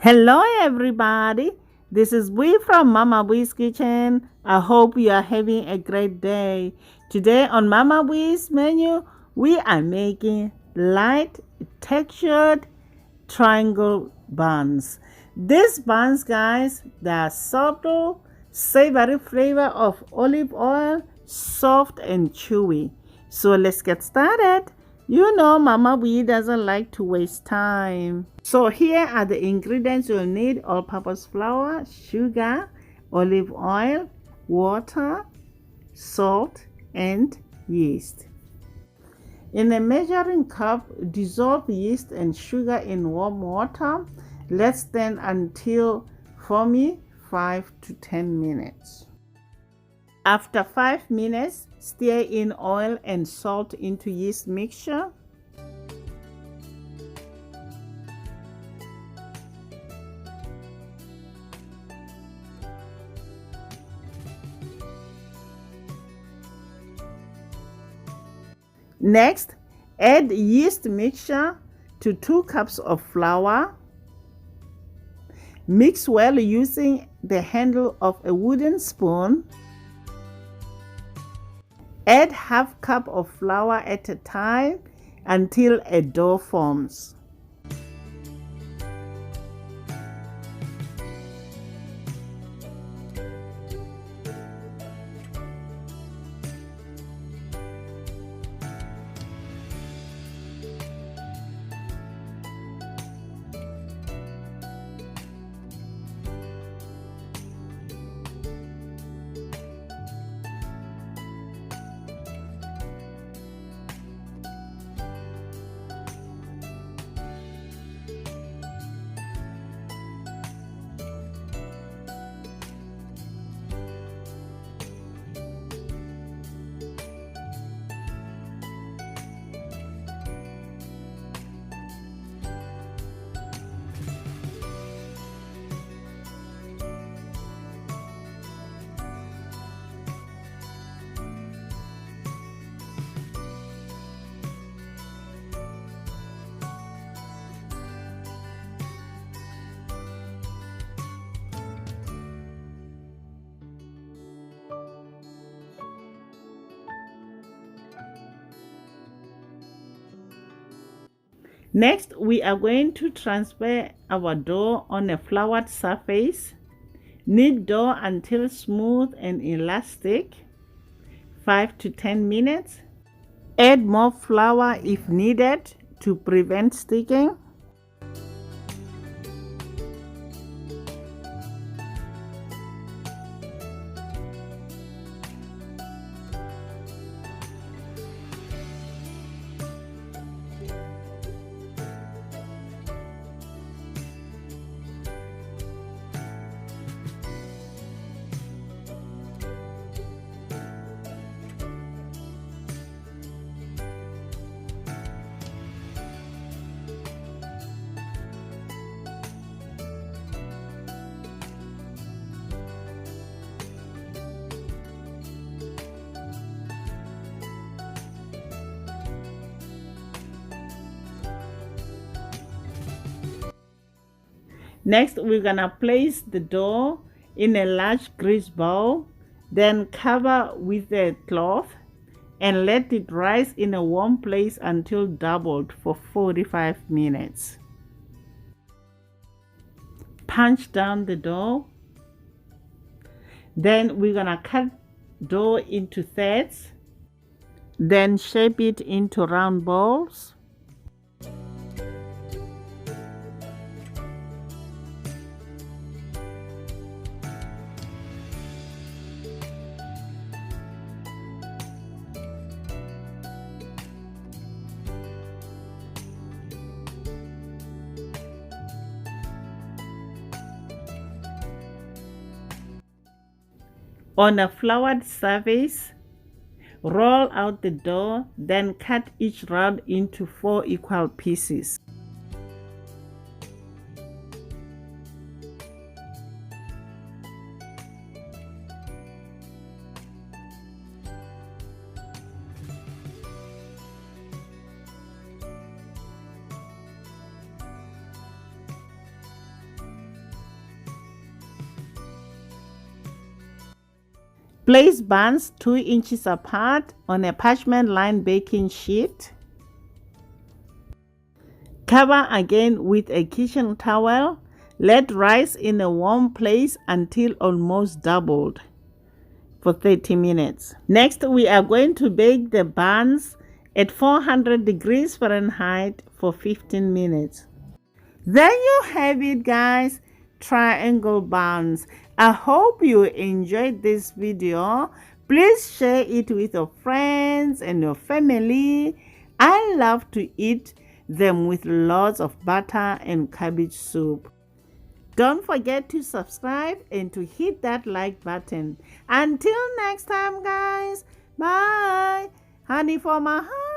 Hello, everybody. This is Bui from Mama Bui's Kitchen. I hope you are having a great day. Today on Mama Bui's menu, we are making light textured triangle buns. These buns, guys, they are subtle, savory flavor of olive oil, soft and chewy. So let's get started. You know, Mama Bee doesn't like to waste time. So here are the ingredients you'll need: all-purpose flour, sugar, olive oil, water, salt, and yeast. In a measuring cup, dissolve yeast and sugar in warm water. Let stand until foamy 5 to 10 minutes. After 5 minutes, stir in oil and salt into yeast mixture. Next, add yeast mixture to 2 cups of flour. Mix well using the handle of a wooden spoon. Add half cup of flour at a time until a dough forms. Next, we are going to transfer our dough on a floured surface. Knead dough until smooth and elastic, 5 to 10 minutes. Add more flour if needed to prevent sticking. Next, we're gonna place the dough in a large grease bowl, then cover with a cloth and let it rise in a warm place until doubled for 45 minutes. Punch down the dough. Then we're gonna cut dough into thirds, then shape it into round balls. On a floured surface, roll out the dough, then cut each round into 4 equal pieces. Place buns 2 inches apart on a parchment-lined baking sheet. Cover again with a kitchen towel. Let rise in a warm place until almost doubled for 30 minutes. Next, we are going to bake the buns at 400 degrees Fahrenheit for 15 minutes. There you have it, guys. Triangle buns. I hope you enjoyed this video. Please share it with your friends and your family. I love to eat them with lots of butter and cabbage soup. Don't forget to subscribe and to hit that like button. Until next time, guys. Bye. Honey for my heart.